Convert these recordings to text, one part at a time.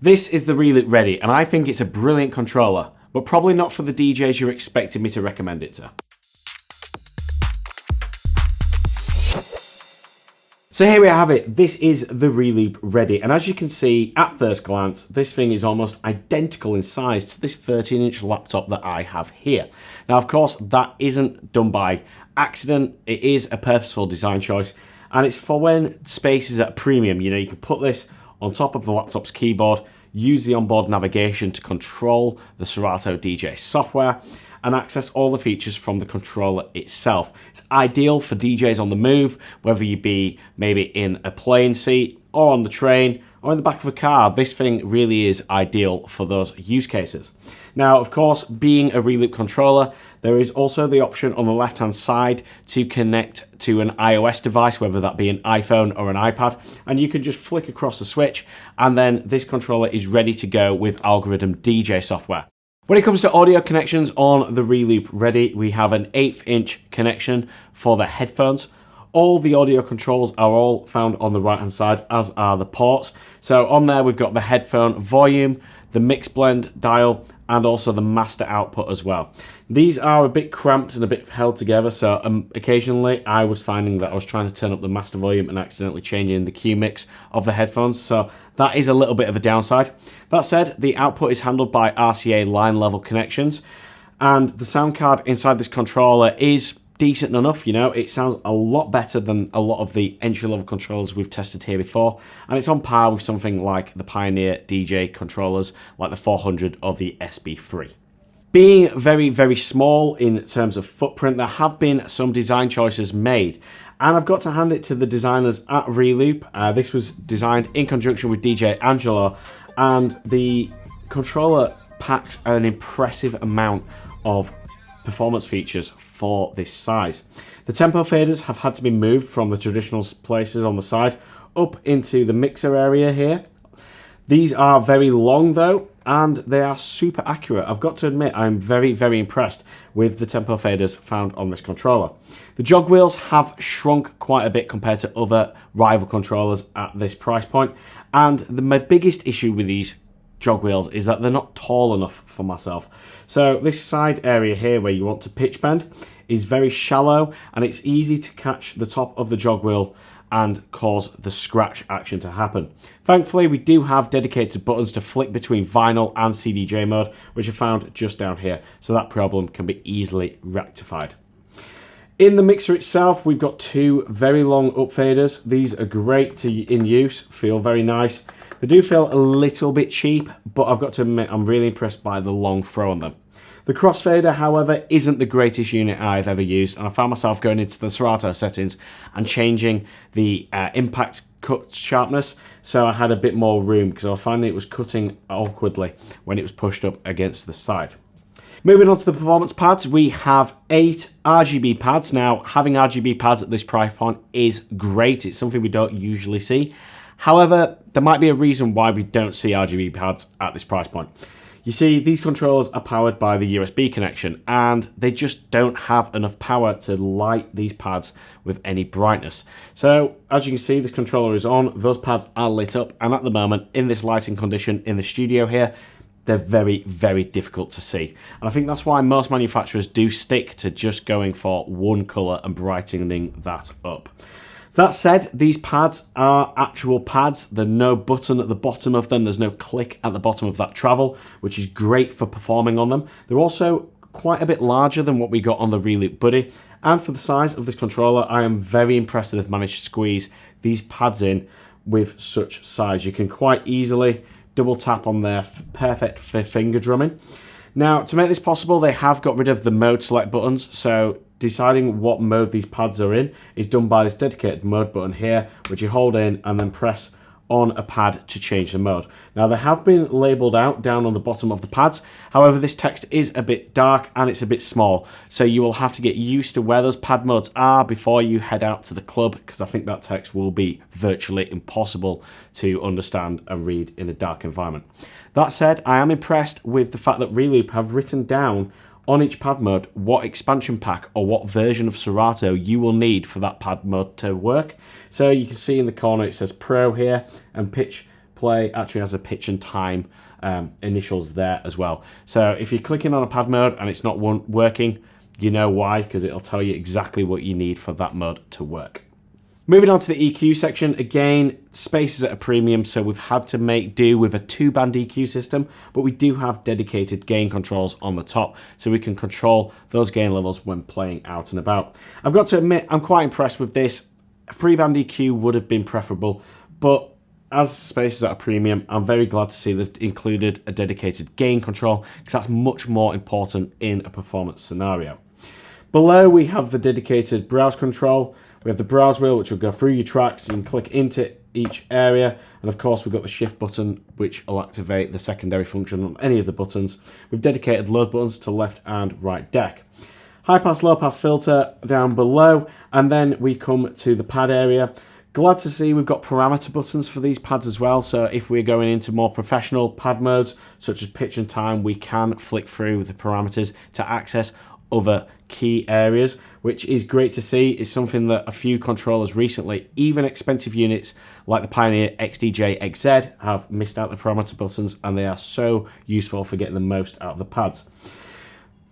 This is the Reloop Ready, and I think it's a brilliant controller, but probably not for the DJs you're expecting me to recommend it to. So here we have it. This is the Reloop Ready, and as you can see at first glance, this thing is almost identical in size to this 13-inch laptop that I have here. Now, of course, that isn't done by accident. It is a purposeful design choice, and it's for when space is at a premium. You know, you can put this on top of the laptop's keyboard, use the onboard navigation to control the Serato DJ software, and access all the features from the controller itself. It's ideal for DJs on the move, whether you be maybe in a plane seat or on the train or in the back of a car. This thing really is ideal for those use cases. Now, of course, being a Reloop controller, there is also the option on the left-hand side to connect to an iOS device, whether that be an iPhone or an iPad, and you can just flick across the switch, and then this controller is ready to go with algorithm DJ software. When it comes to audio connections on the Reloop Ready, we have an 1/8-inch connection for the headphones. All the audio controls are all found on the right-hand side, as are the ports. So on there, we've got the headphone volume, the mix blend dial, and also the master output as well. These are a bit cramped and a bit held together, so occasionally I was finding that I was trying to turn up the master volume and accidentally changing the Q mix of the headphones, so that is a little bit of a downside. That said, the output is handled by RCA line level connections, and the sound card inside this controller is decent enough. You know, it sounds a lot better than a lot of the entry-level controllers we've tested here before, and it's on par with something like the Pioneer DJ controllers like the 400 or the SB3. Being very, very small in terms of footprint, there have been some design choices made, and I've got to hand it to the designers at Reloop. This was designed in conjunction with DJ Angelo, and the controller packs an impressive amount of performance features for this size. The tempo faders have had to be moved from the traditional places on the side up into the mixer area here. These are very long though, and they are super accurate. I've got to admit, I'm very, very impressed with the tempo faders found on this controller. The jog wheels have shrunk quite a bit compared to other rival controllers at this price point, and my biggest issue with these jog wheels is that they're not tall enough for myself. So this side area here where you want to pitch bend is very shallow, and it's easy to catch the top of the jog wheel and cause the scratch action to happen. Thankfully, we do have dedicated buttons to flick between vinyl and CDJ mode, which are found just down here, so that problem can be easily rectified. In the mixer itself, we've got two very long up faders. These are great in use, feel very nice. They do feel a little bit cheap, but I've got to admit I'm really impressed by the long throw on them. The Crossfader, however, isn't the greatest unit I've ever used, and I found myself going into the Serato settings and changing the impact cut sharpness, so I had a bit more room because I was finding it was cutting awkwardly when it was pushed up against the side. Moving on to the performance pads, we have 8 RGB pads. Now, having RGB pads at this price point is great. It's something we don't usually see. However, there might be a reason why we don't see RGB pads at this price point. You see, these controllers are powered by the USB connection, and they just don't have enough power to light these pads with any brightness. So, as you can see, this controller is on, those pads are lit up, and at the moment, in this lighting condition in the studio here, they're very, very difficult to see. And I think that's why most manufacturers do stick to just going for one color and brightening that up. That said, these pads are actual pads. There's no button at the bottom of them. There's no click at the bottom of that travel, which is great for performing on them. They're also quite a bit larger than what we got on the Reloop Buddy. And for the size of this controller, I am very impressed that they've managed to squeeze these pads in with such size. You can quite easily double tap on there, perfect for finger drumming. Now, to make this possible, they have got rid of the mode select buttons, so deciding what mode these pads are in is done by this dedicated mode button here, which you hold in and then press on a pad to change the mode. Now, they have been labeled out down on the bottom of the pads. However, this text is a bit dark and it's a bit small, so you will have to get used to where those pad modes are before you head out to the club, because I think that text will be virtually impossible to understand and read in a dark environment. That said, I am impressed with the fact that Reloop have written down on each pad mode what expansion pack or what version of Serato you will need for that pad mode to work. So you can see in the corner it says Pro here and pitch play actually has a pitch and time initials there as well. So if you're clicking on a pad mode and it's not working, you know why, because it'll tell you exactly what you need for that mode to work. Moving on to the EQ section, again, space is at a premium, so we've had to make do with a 2-band EQ system, but we do have dedicated gain controls on the top, so we can control those gain levels when playing out and about. I've got to admit, I'm quite impressed with this. A 3-band EQ would have been preferable, but as space is at a premium, I'm very glad to see they've included a dedicated gain control, because that's much more important in a performance scenario. Below, we have the dedicated browse control. We have the browse wheel, which will go through your tracks. You can click into each area. And of course, we've got the shift button, which will activate the secondary function on any of the buttons. We've dedicated load buttons to left and right deck. High pass, low pass filter down below. And then we come to the pad area. Glad to see we've got parameter buttons for these pads as well. So if we're going into more professional pad modes, such as pitch and time, we can flick through the parameters to access other key areas, which is great to see. It's something that a few controllers recently, even expensive units like the Pioneer XDJ XZ, have missed out the parameter buttons, and they are so useful for getting the most out of the pads.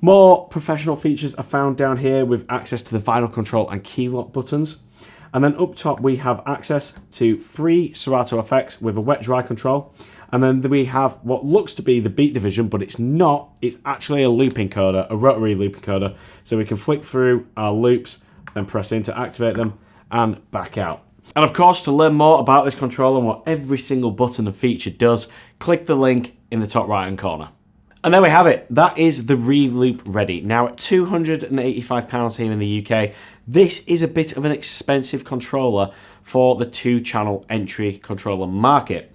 More professional features are found down here with access to the vinyl control and key lock buttons. And then up top we have access to 3 Serato effects with a wet dry control. And then we have what looks to be the beat division, but it's not. It's actually a loop encoder, a rotary loop encoder. So we can flick through our loops, then press in to activate them, and back out. And of course, to learn more about this controller and what every single button and feature does, click the link in the top right-hand corner. And there we have it. That is the Reloop Ready. Now at £285 here in the UK, this is a bit of an expensive controller for the 2-channel entry controller market.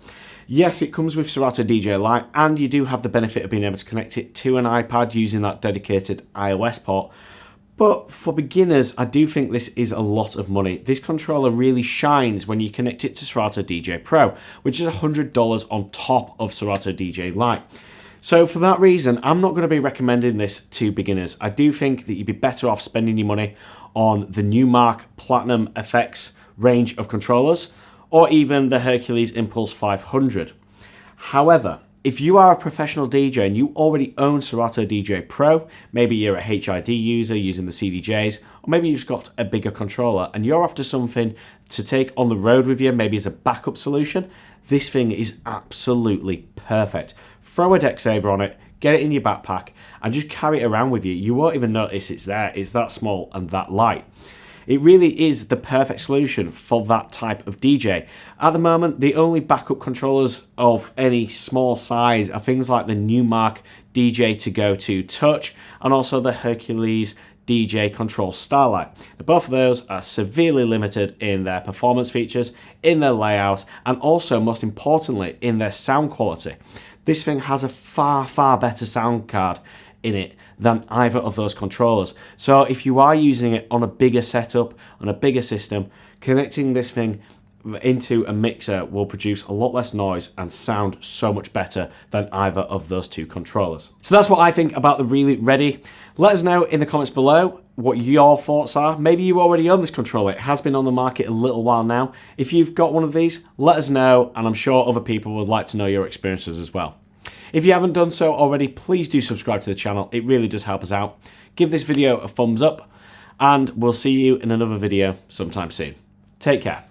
Yes, it comes with Serato DJ Lite, and you do have the benefit of being able to connect it to an iPad using that dedicated iOS port. But for beginners, I do think this is a lot of money. This controller really shines when you connect it to Serato DJ Pro, which is $100 on top of Serato DJ Lite. So for that reason, I'm not going to be recommending this to beginners. I do think that you'd be better off spending your money on the Newmark Platinum FX range of controllers, or even the Hercules Impulse 500. However, if you are a professional DJ and you already own Serato DJ Pro, maybe you're a HID user using the CDJs, or maybe you've just got a bigger controller and you're after something to take on the road with you, maybe as a backup solution, this thing is absolutely perfect. Throw a deck saver on it, get it in your backpack, and just carry it around with you. You won't even notice it's there. It's that small and that light. It really is the perfect solution for that type of DJ. At the moment, the only backup controllers of any small size are things like the Newmark DJ To Go 2 Touch and also the Hercules DJ Control Starlight. Now, both of those are severely limited in their performance features, in their layout, and also, most importantly, in their sound quality. This thing has a far, far better sound card in it than either of those controllers. So if you are using it on a bigger setup, on a bigger system, connecting this thing into a mixer will produce a lot less noise and sound so much better than either of those two controllers. So that's what I think about the Reloop Ready. Let us know in the comments below what your thoughts are. Maybe you already own this controller. It has been on the market a little while now. If you've got one of these, let us know, and I'm sure other people would like to know your experiences as well. If you haven't done so already, please do subscribe to the channel. It really does help us out. Give this video a thumbs up, and we'll see you in another video sometime soon. Take care.